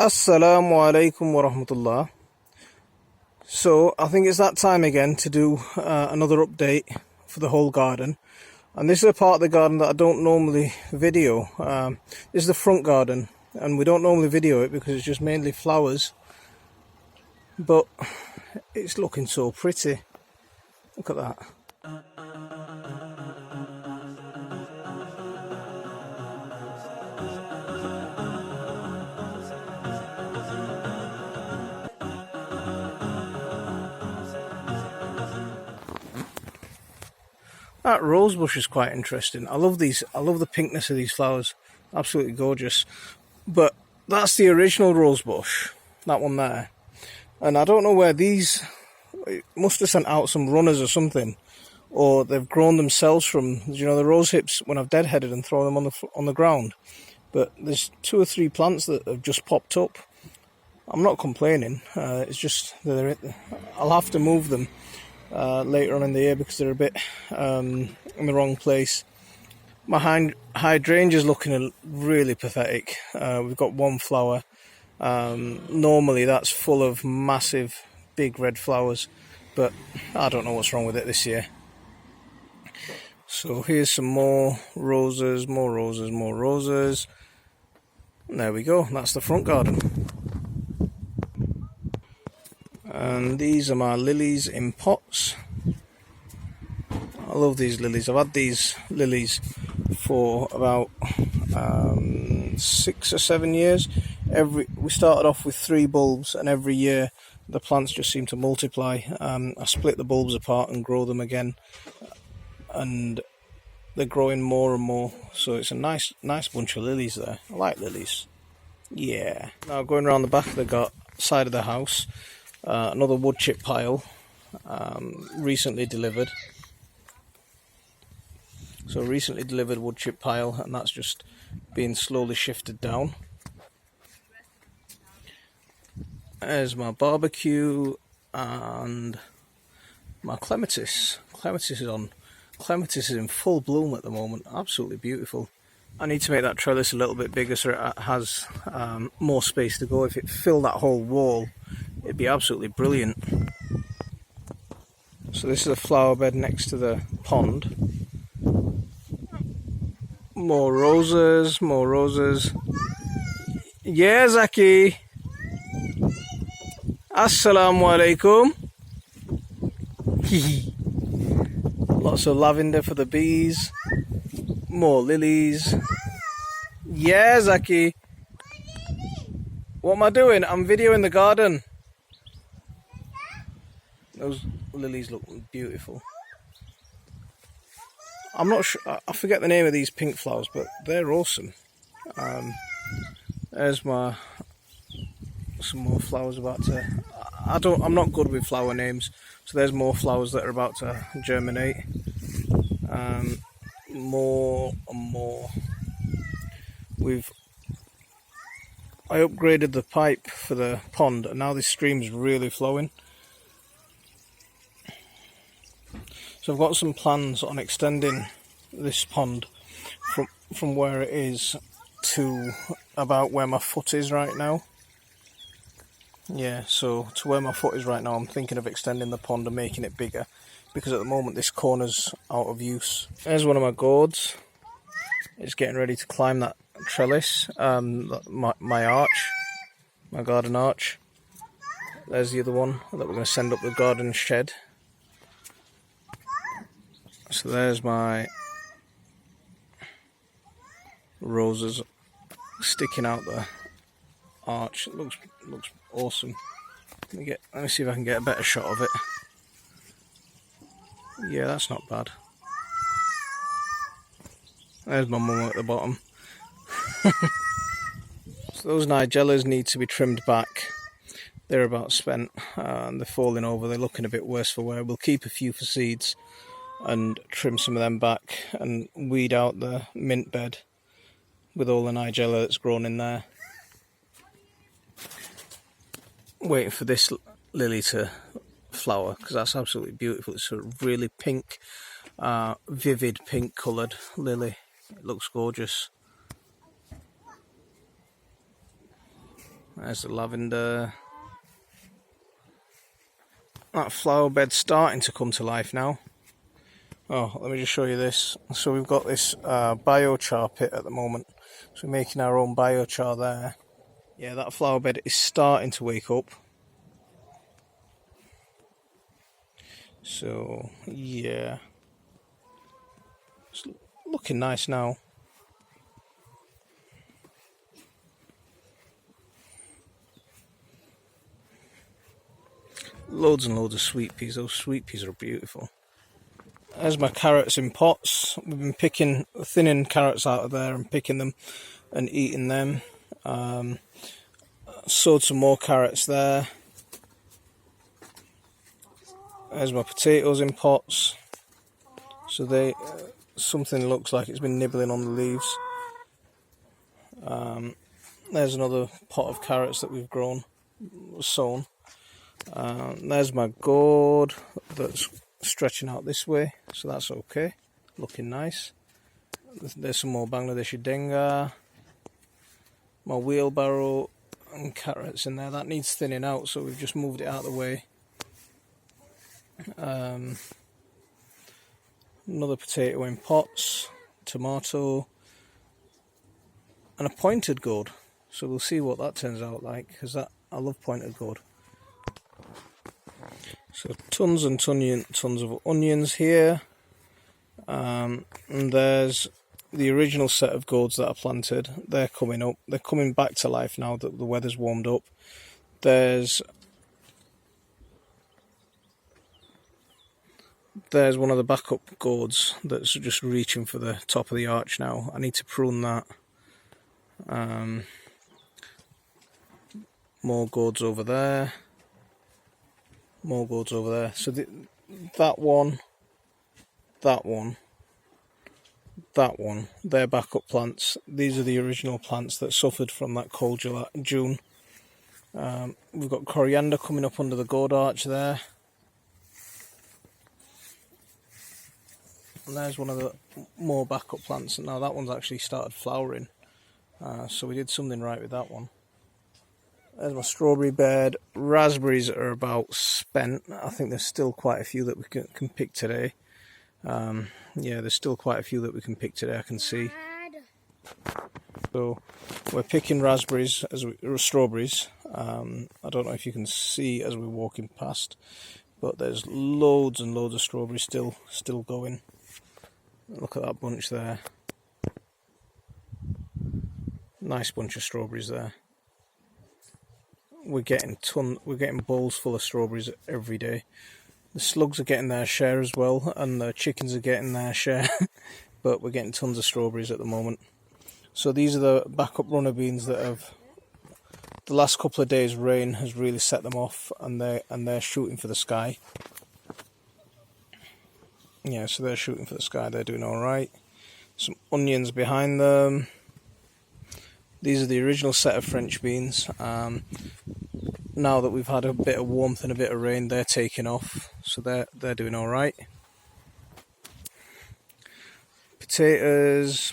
Assalamu alaikum wa rahmatullah. So I think it's that time again to do another update for the whole garden. And this is a part of the garden that I don't normally video. This is the front garden, and we don't normally video it because it's just mainly flowers. But it's looking so pretty. Look at that. That rose bush is quite interesting. I love these. I love the pinkness of these flowers. Absolutely gorgeous. But that's the original rose bush. That one there. And I don't know where these... It must have sent out some runners or something. Or they've grown themselves from, the rose hips when I've deadheaded and thrown them on the ground. But there's 2 or 3 plants that have just popped up. I'm not complaining. It's just that I'll have to move them later on in the year because they're a bit in the wrong place. My hydrangea is looking really pathetic. We've got one flower. Normally that's full of massive big red flowers, but I don't know what's wrong with it this year. So here's some more roses, more roses, more roses. And there we go, that's the front garden. And these are my lilies in pots. I love these lilies. I've had these lilies for about 6 or 7 years. We started off with 3 bulbs, and every year the plants just seem to multiply. I split the bulbs apart and grow them again, and they're growing more and more. So it's a nice bunch of lilies there. I like lilies. Yeah. Now going around the back of the side of the house. Another wood chip pile, recently delivered. So recently delivered wood chip pile, and that's just being slowly shifted down. There's my barbecue and my clematis. Clematis is in full bloom at the moment. Absolutely beautiful. I need to make that trellis a little bit bigger so it has more space to go. If it filled that whole wall, it'd be absolutely brilliant. So this is a flower bed next to the pond. More roses, more roses. Yeah, Zaki. Assalamu alaikum. Lots of lavender for the bees. More lilies. Yeah, Zaki. What am I doing? I'm videoing the garden. Those lilies look beautiful. I'm not sure, I forget the name of these pink flowers, but they're awesome. There's some more flowers about to... I'm not good with flower names, so there's more flowers that are about to germinate. More and more. I upgraded the pipe for the pond, and now this stream's really flowing. So I've got some plans on extending this pond from where it is to about where my foot is right now. Yeah, so to where my foot is right now, I'm thinking of extending the pond and making it bigger, because at the moment this corner's out of use. There's one of my gourds. It's getting ready to climb that trellis, my arch, my garden arch. There's the other one that we're going to send up the garden shed. So there's my roses sticking out the arch. It looks awesome. Let me see if I can get a better shot of it. Yeah, that's not bad. There's my mum at the bottom. So those nigellas need to be trimmed back. They're about spent and they're falling over. They're looking a bit worse for wear. We'll keep a few for seeds and trim some of them back and weed out the mint bed with all the nigella that's grown in there. Waiting for this lily to flower because that's absolutely beautiful. It's a really pink, vivid pink coloured lily. It looks gorgeous. There's the lavender. That flower bed's starting to come to life now. Oh, let me just show you this. So we've got this biochar pit at the moment. So we're making our own biochar there. Yeah, that flower bed is starting to wake up. So, yeah. It's looking nice now. Loads and loads of sweet peas. Those sweet peas are beautiful. There's my carrots in pots. We've been thinning carrots out of there and picking them and eating them. Sowed some more carrots there. There's my potatoes in pots. So something looks like it's been nibbling on the leaves. There's another pot of carrots that we've sown. There's my gourd that's stretching out this way, so that's okay, looking nice. There's some more Bangladeshi denga, my wheelbarrow and carrots in there. That needs thinning out, so we've just moved it out of the way. Another potato in pots, tomato, and a pointed gourd. So we'll see what that turns out like, because I love pointed gourd. So tons and tons of onions here. And there's the original set of gourds that I planted. They're coming up. They're coming back to life now that the weather's warmed up. There's one of the backup gourds that's just reaching for the top of the arch now. I need to prune that. More gourds over there. More gourds over there. So that one, they're backup plants. These are the original plants that suffered from that cold June. We've got coriander coming up under the gourd arch there. And there's one of the more backup plants. Now that one's actually started flowering. So we did something right with that one. There's my strawberry bed. Raspberries are about spent. I think there's still quite a few that we can pick today. Yeah, there's still quite a few that we can pick today, I can see. So we're picking raspberries, strawberries. I don't know if you can see as we're walking past, but there's loads and loads of strawberries still going. Look at that bunch there. Nice bunch of strawberries there. We're getting bowls full of strawberries every day. The slugs are getting their share as well, and the chickens are getting their share. But we're getting tons of strawberries at the moment. So these are the backup runner beans that have. The last couple of days' rain has really set them off, and they're shooting for the sky. Yeah, so they're shooting for the sky. They're doing all right. Some onions behind them. These are the original set of French beans. Now that we've had a bit of warmth and a bit of rain, they're taking off, so they're doing all right. Potatoes,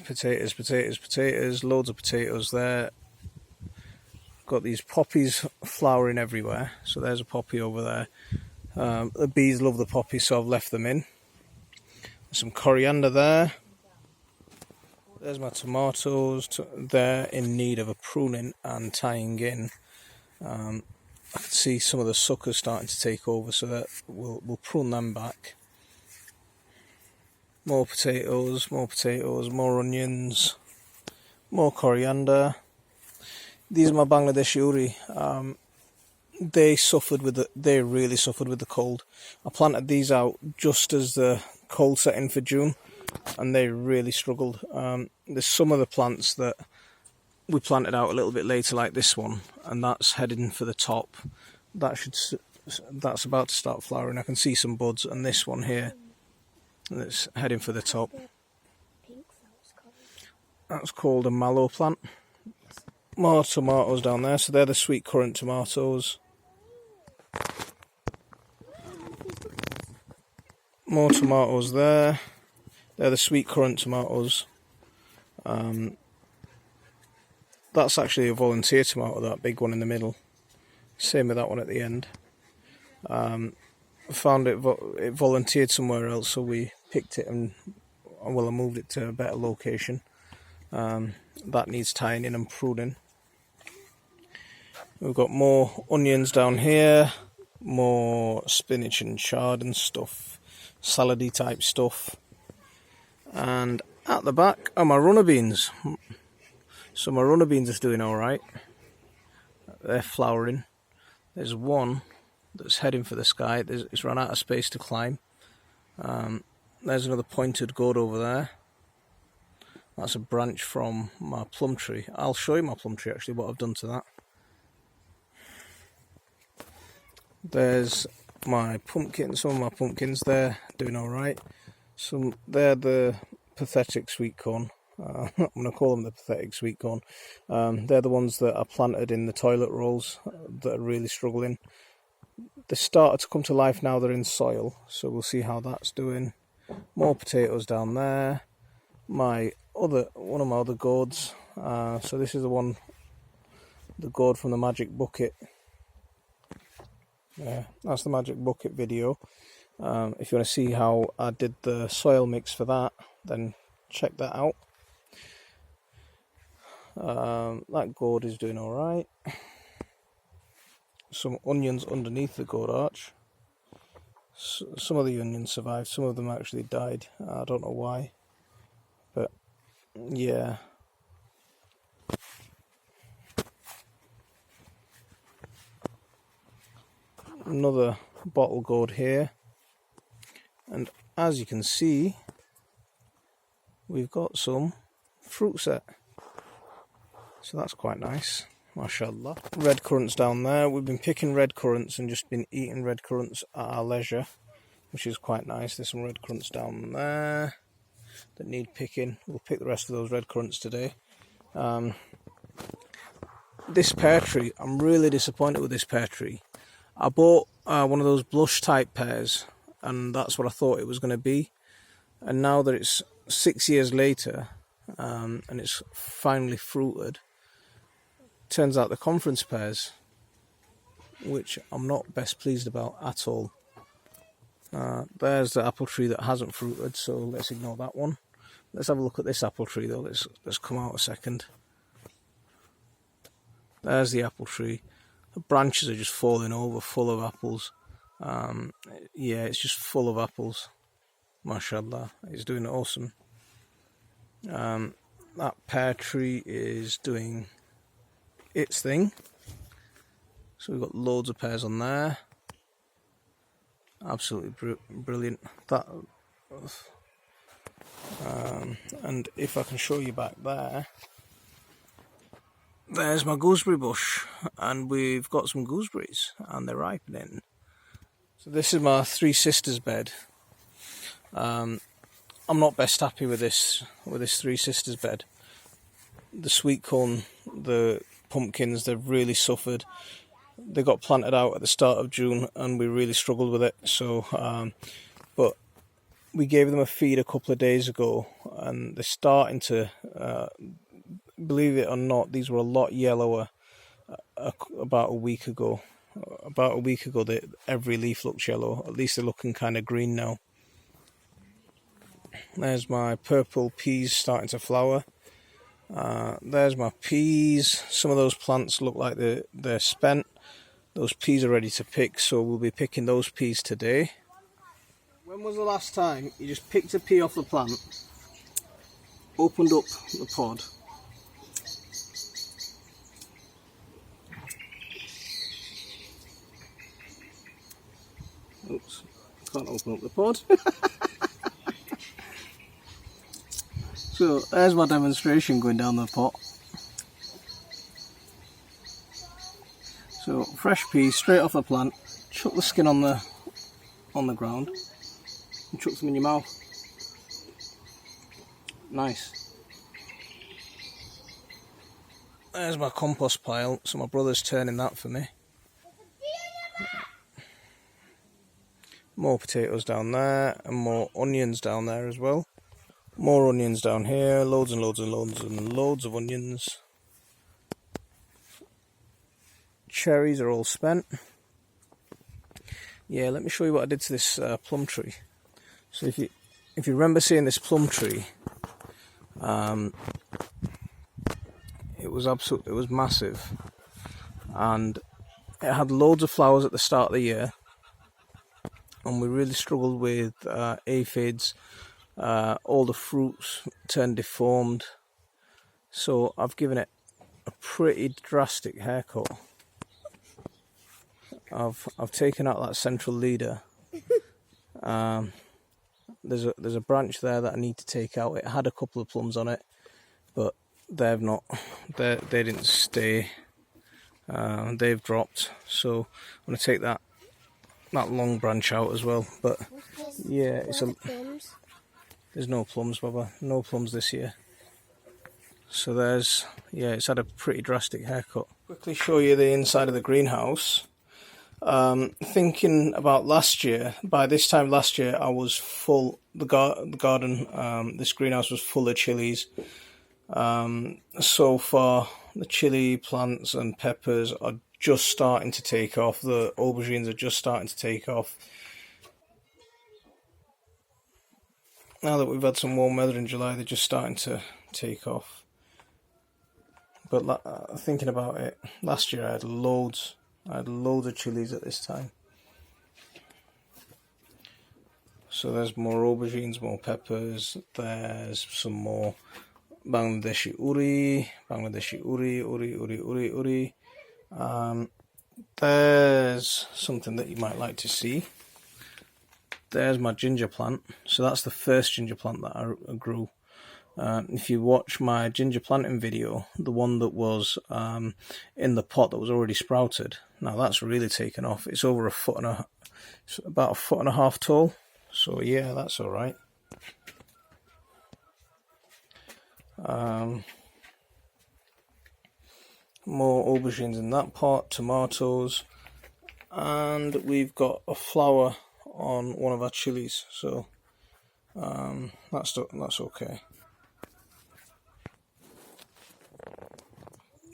loads of potatoes there. Got these poppies flowering everywhere, so there's a poppy over there. The bees love the poppies, so I've left them in. Some coriander there. There's my tomatoes. They're in need of a pruning and tying in. I can see some of the suckers starting to take over, so that we'll prune them back. More potatoes, more onions, more coriander. These are my Bangladeshi uri. They really suffered with the cold. I planted these out just as the cold set in for June, and they really struggled. There's some of the plants that we planted out a little bit later, like this one, and that's heading for the top. That's about to start flowering. I can see some buds, and this one here, that's heading for the top. That's called a mallow plant. More tomatoes down there, so they're the sweet currant tomatoes. More tomatoes there. They're the sweet currant tomatoes. that's actually a volunteer tomato, that big one in the middle. Same with that one at the end. I found it volunteered somewhere else, so we picked it and I moved it to a better location. That needs tying in and pruning. We've got more onions down here, more spinach and chard and stuff, salady type stuff. And at the back are my runner beans. So my runner beans are doing alright. They're flowering. There's one that's heading for the sky. It's run out of space to climb. There's another pointed gourd over there. That's a branch from my plum tree. I'll show you my plum tree actually, what I've done to that. There's my pumpkin, some of my pumpkins there doing alright. They're the pathetic sweet corn. I'm going to call them the pathetic sweet corn. They're the ones that are planted in the toilet rolls that are really struggling. They started to come to life now they're in soil, so we'll see how that's doing. More potatoes down there. One of my other gourds. So this is the gourd from the magic bucket. Yeah, that's the magic bucket video. If you want to see how I did the soil mix for that, then check that out. That gourd is doing alright. Some onions underneath the gourd arch. Some of the onions survived, some of them actually died. I don't know why, but yeah. Another bottle gourd here, and as you can see, we've got some fruit set, so that's quite nice, mashallah. Red currants down there. We've been picking red currants and just been eating red currants at our leisure, which is quite nice. There's some red currants down there that need picking. We'll pick the rest of those red currants today. This pear tree, I'm really disappointed with this pear tree. I bought one of those blush type pears, and that's what I thought it was going to be. And now that it's 6 years later, and it's finally fruited, turns out the conference pears, which I'm not best pleased about at all. There's the apple tree that hasn't fruited, so let's ignore that one. Let's have a look at this apple tree though. Let's come out a second. There's the apple tree. The branches are just falling over, full of apples. Yeah, it's just full of apples. Mashallah, it's doing awesome. That pear tree is doing its thing. So we've got loads of pears on there. Absolutely brilliant. And if I can show you back there, there's my gooseberry bush, and we've got some gooseberries and they're ripening. So this is my three sisters bed. I'm not best happy with this three sisters bed. The sweet corn, the pumpkins, they've really suffered. They got planted out at the start of June and we really struggled with it. So, but we gave them a feed a couple of days ago and they're starting to, believe it or not, these were a lot yellower about a week ago. Every leaf looks yellow. At least they're looking kind of green now. There's my purple peas starting to flower. There's my peas. Some of those plants look like they're spent. Those peas are ready to pick, so we'll be picking those peas today. When was the last time you just picked a pea off the plant, opened up the pod, oops, can't open up the pod. So there's my demonstration going down the pot. So fresh peas straight off the plant, chuck the skin on the ground and chuck them in your mouth. Nice. There's my compost pile, so my brother's turning that for me. More potatoes down there and more onions down there as well. More onions down here, loads and loads and loads and loads of onions. cherries are all spent. Yeah, let me show you what I did to this plum tree. So if you remember seeing this plum tree, it was massive, and it had loads of flowers at the start of the year, and we really struggled with aphids. All the fruits turned deformed, so I've given it a pretty drastic haircut. I've taken out that central leader. There's a branch there that I need to take out. It had a couple of plums on it, but they didn't stay. They've dropped, so I'm going to take that long branch out as well. But yeah, there's no plums, Baba. No plums this year. So it's had a pretty drastic haircut. Quickly show you the inside of the greenhouse. Thinking about last year, by this time last year, I was full. The garden, this greenhouse was full of chilies. So far, the chili plants and peppers are just starting to take off. The aubergines are just starting to take off. Now that we've had some warm weather in July, they're just starting to take off. But thinking about it, last year I had loads of chilies at this time. So there's more aubergines, more peppers. There's some more Bangladeshi uri. There's something that you might like to see. There's my ginger plant. So that's the first ginger plant that I grew. If you watch my ginger planting video, the one that was in the pot that was already sprouted, now that's really taken off. It's over it's about 1.5 feet tall. So yeah, that's all right. More aubergines in that pot, tomatoes, and we've got a flower on one of our chilies. So that's okay.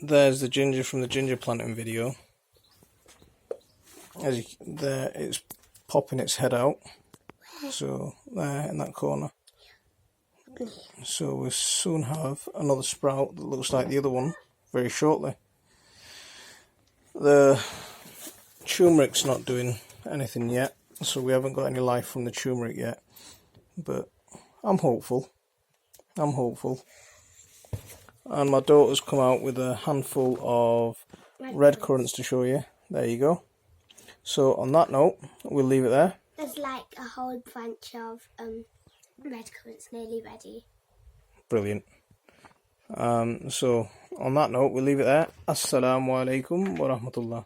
There's the ginger from the ginger planting video. There, it's popping its head out. So there in that corner. So we'll soon have another sprout that looks like the other one very shortly. The turmeric's not doing anything yet, so we haven't got any life from the turmeric yet. But I'm hopeful. And my daughter's come out with a handful of red currants to show you. There you go. So on that note, we'll leave it there. There's like a whole bunch of red currants nearly ready. Brilliant. So on that note, we'll leave it there. Assalamu alaikum wa rahmatullah.